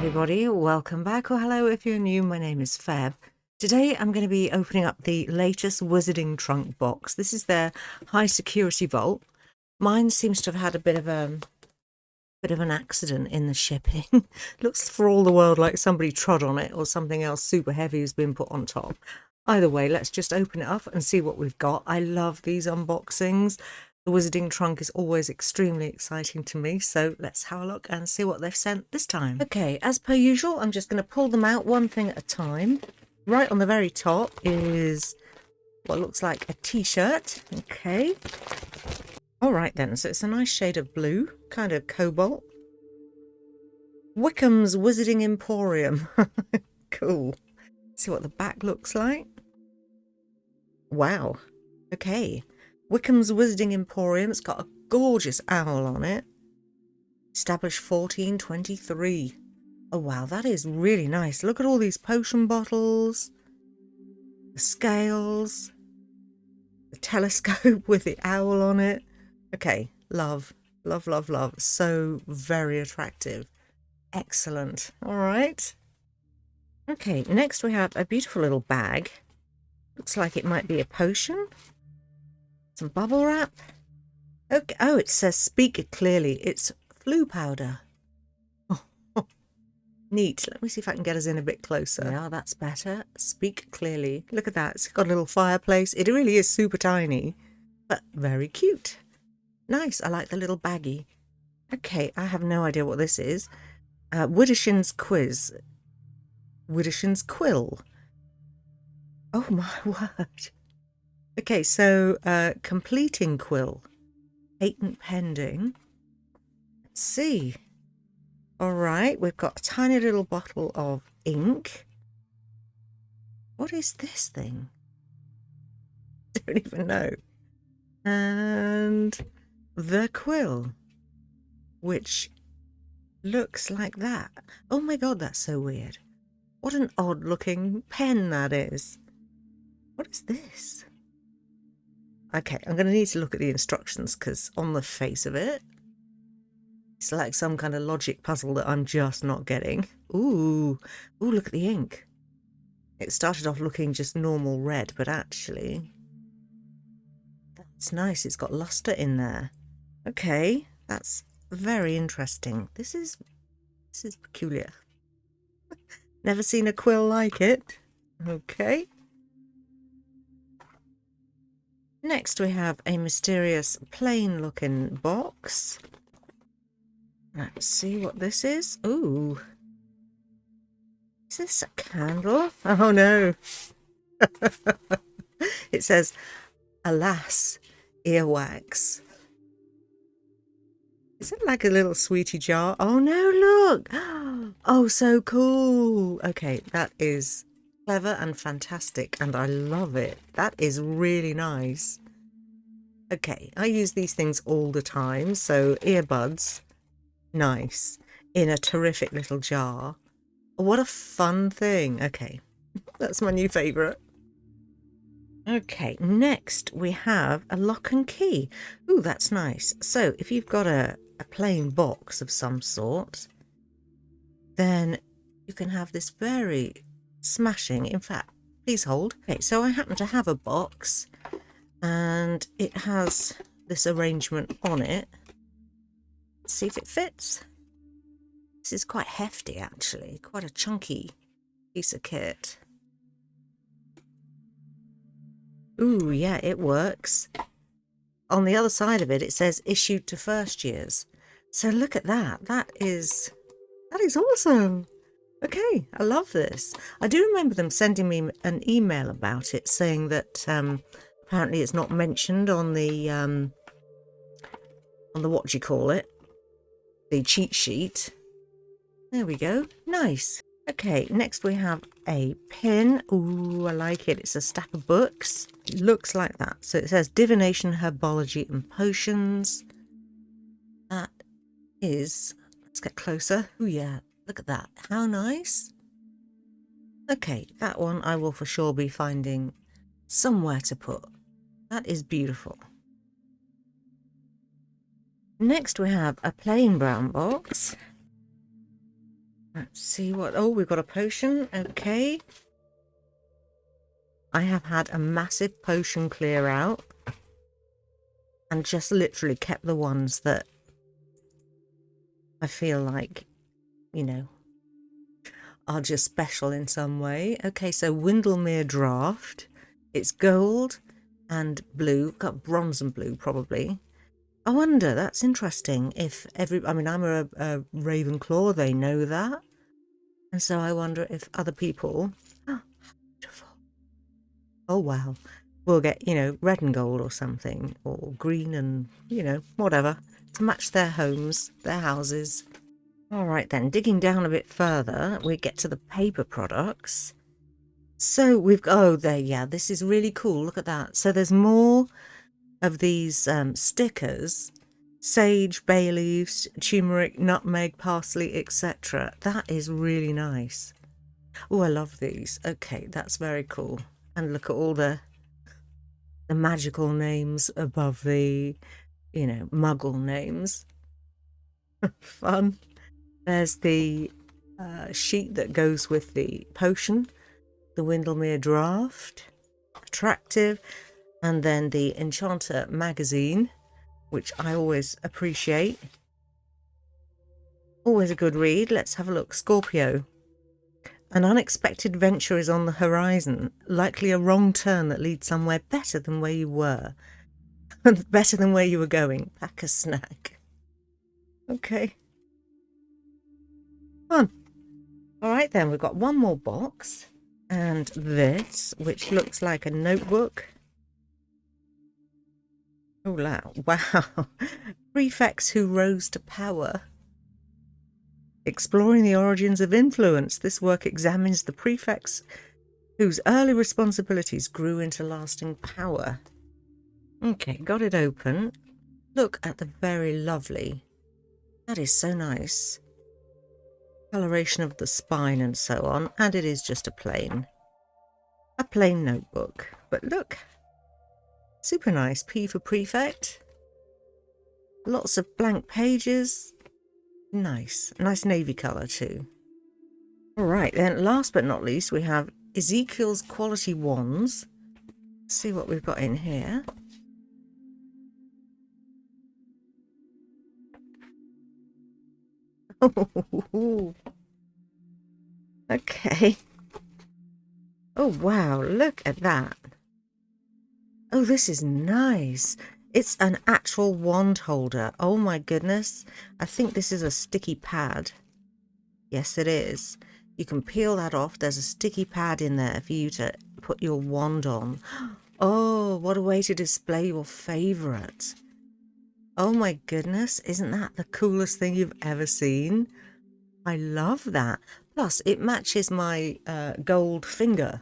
everybody, welcome back, or hello if you're new. My name is Feb. Today I'm going to be opening up the latest Wizarding Trunk box. This is their high security vault. Mine seems to have had a bit of an accident in the shipping. Looks for all the world like somebody trod on it or something else super heavy has been put on top. Either way, let's just open it up and see what we've got. I love these unboxings. The Wizarding Trunk is always extremely exciting to me, so let's have a look and see what they've sent this time. Okay, as per usual, I'm just going to pull them out one thing at a time. Right on the very top is what looks like a t-shirt. Okay. All right then, so it's a nice shade of blue, kind of cobalt. Wickham's Wizarding Emporium. Cool. Let's see what the back looks like. Wow. Okay. Wickham's Wizarding Emporium. It's got a gorgeous owl on it. Established 1423. Oh wow, that is really nice. Look at all these potion bottles, the scales, the telescope with the owl on it. Okay, love, love, love, love. So very attractive. Excellent. All right. Okay, next we have a beautiful little bag. Looks like it might be a potion. Some bubble wrap. Okay. Oh, it says speak clearly. It's flu powder. Oh, neat. Let me see if I can get us in a bit closer. Yeah, that's better. Speak clearly. Look at that. It's got a little fireplace. It really is super tiny, but very cute. Nice. I like the little baggie. Okay, I have no idea what this is. Widdershins quiz. Widdershins quill. Oh my word. Okay, so completing quill. Patent pending. Let's see. All right, we've got a tiny little bottle of ink. What is this thing? I don't even know. And the quill, which looks like that. Oh my god, that's so weird. What an odd looking pen that is. What is this? Okay, I'm going to need to look at the instructions because on the face of it, it's like some kind of logic puzzle that I'm just not getting. Ooh, look at the ink. It started off looking just normal red, but actually, that's nice. It's got luster in there. Okay, that's very interesting. This is peculiar. Never seen a quill like it. Okay. Next we have a mysterious plain looking box. Let's see what this is. Ooh. Is this a candle? Oh no. It says, alas, earwax. Is it like a little sweetie jar? Oh no, look. Oh, so cool. Okay, that is clever and fantastic, and I love it. That is really nice. Okay, I use these things all the time, so earbuds, nice, in a terrific little jar. What a fun thing. Okay, that's my new favourite. Okay, next we have a lock and key. Ooh, that's nice. So if you've got a plain box of some sort, then you can have this very smashing, in fact, please hold. Okay, so I happen to have a box and it has this arrangement on it. Let's see if it fits. This is quite hefty actually, quite a chunky piece of kit. Ooh, yeah, it works. On the other side of it, it says issued to first years. So look at that. That is awesome. Okay, I love this. I do remember them sending me an email about it saying that apparently it's not mentioned on the what do you call it? The cheat sheet. There we go. Nice. Okay, next we have a pin. Ooh, I like it. It's a stack of books. It looks like that. So it says Divination, Herbology and Potions. That is... Let's get closer. Oh yeah, look at that. How nice. Okay, that one I will for sure be finding somewhere to put. That is beautiful. Next we have a plain brown box. Let's see what... Oh, we've got a potion. Okay. I have had a massive potion clear out and just literally kept the ones that I feel like, you know, are just special in some way. Okay, so Windlemere Draft. It's gold and blue. Got bronze and blue, probably. I wonder, that's interesting, if I mean, I'm a Ravenclaw, they know that. And so I wonder if other people... Oh, beautiful. Oh, wow. We'll get, you know, red and gold or something, or green and, you know, whatever, to match their homes, their houses. All right, then, digging down a bit further, we get to the paper products. So we've got... Oh, there, yeah, this is really cool. Look at that. So there's more of these stickers. Sage, bay leaves, turmeric, nutmeg, parsley, etc. That is really nice. Oh, I love these. Okay, that's very cool. And look at all the magical names above the, you know, muggle names. Fun. There's the sheet that goes with the potion, the Windlemere Draft. Attractive. And then the Enchanter magazine, which I always appreciate. Always a good read. Let's have a look. Scorpio. An unexpected venture is on the horizon, likely a wrong turn that leads somewhere better than where you were. Better than where you were going. Pack a snack. Okay. Fun. All right, then, we've got one more box. And this, which looks like a notebook. Oh, wow. Prefects who rose to power. Exploring the origins of influence. This work examines the prefects whose early responsibilities grew into lasting power. Okay, got it open. Look at the very lovely... That is so nice. Coloration of the spine and so on. And it is just a plain notebook. But look... Super nice. P for prefect. Lots of blank pages. Nice. Nice navy colour too. Alright then, last but not least, we have Ezekiel's Quality Wands. Let's see what we've got in here. Oh, okay. Oh wow, look at that. Oh, this is nice. It's an actual wand holder. Oh my goodness. I think this is a sticky pad. Yes, it is. You can peel that off. There's a sticky pad in there for you to put your wand on. Oh, what a way to display your favourite. Oh my goodness. Isn't that the coolest thing you've ever seen? I love that. Plus, it matches my gold finger.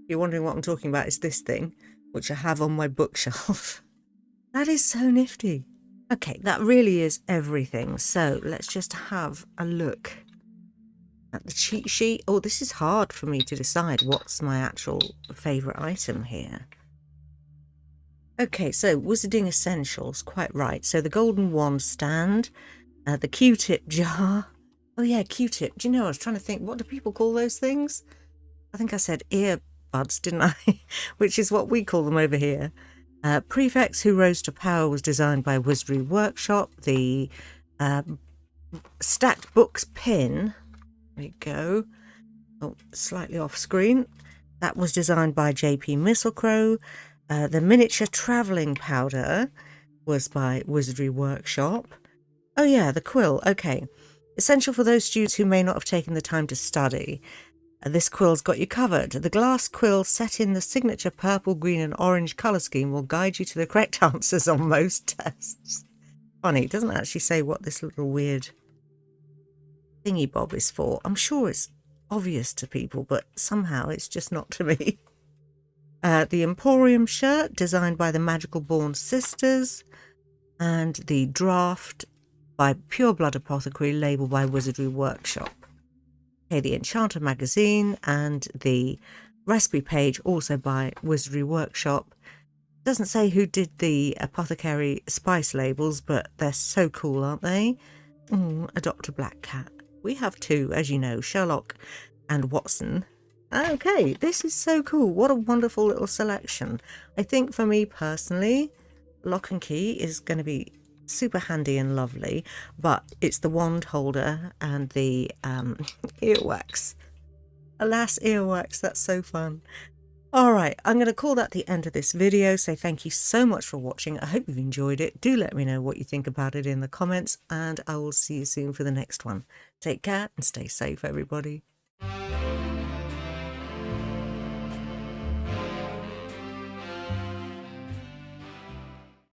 If you're wondering what I'm talking about, it's this thing, which I have on my bookshelf. That is so nifty. Okay, that really is everything. So let's just have a look at the cheat sheet. Oh, this is hard for me to decide what's my actual favourite item here. Okay, so Wizarding Essentials, quite right. So the golden wand stand, the Q-tip jar. Oh yeah, Q-tip. Do you know, I was trying to think, what do people call those things? I think I said earbuds, didn't I? Which is what we call them over here. Prefects Who Rose to Power was designed by Wizardry Workshop. The Stacked Books pin, there we go. Oh, slightly off screen. That was designed by JP Misselcrow. The miniature travelling powder was by Wizardry Workshop. Oh yeah, the quill. Okay. Essential for those students who may not have taken the time to study. This quill's got you covered. The glass quill set in the signature purple, green and orange colour scheme will guide you to the correct answers on most tests. Funny, it doesn't actually say what this little weird thingy bob is for. I'm sure it's obvious to people, but somehow it's just not to me. The Emporium shirt, designed by the Magical Born Sisters, and the draft by Pure Blood Apothecary, labelled by Wizardry Workshop. Okay, the Enchanter magazine and the recipe page, also by Wizardry Workshop. Doesn't say who did the apothecary spice labels, but they're so cool, aren't they? A Dr. Black Cat. We have two, as you know, Sherlock and Watson. Okay, this is so cool. What a wonderful little selection. I think for me personally, Lock and Key is going to be super handy and lovely, but it's the wand holder and the earwax. Alas, earwax, that's so fun. All right, I'm going to call that the end of this video. So thank you so much for watching. I hope you've enjoyed it. Do let me know what you think about it in the comments, and I will see you soon for the next one. Take care and stay safe, everybody.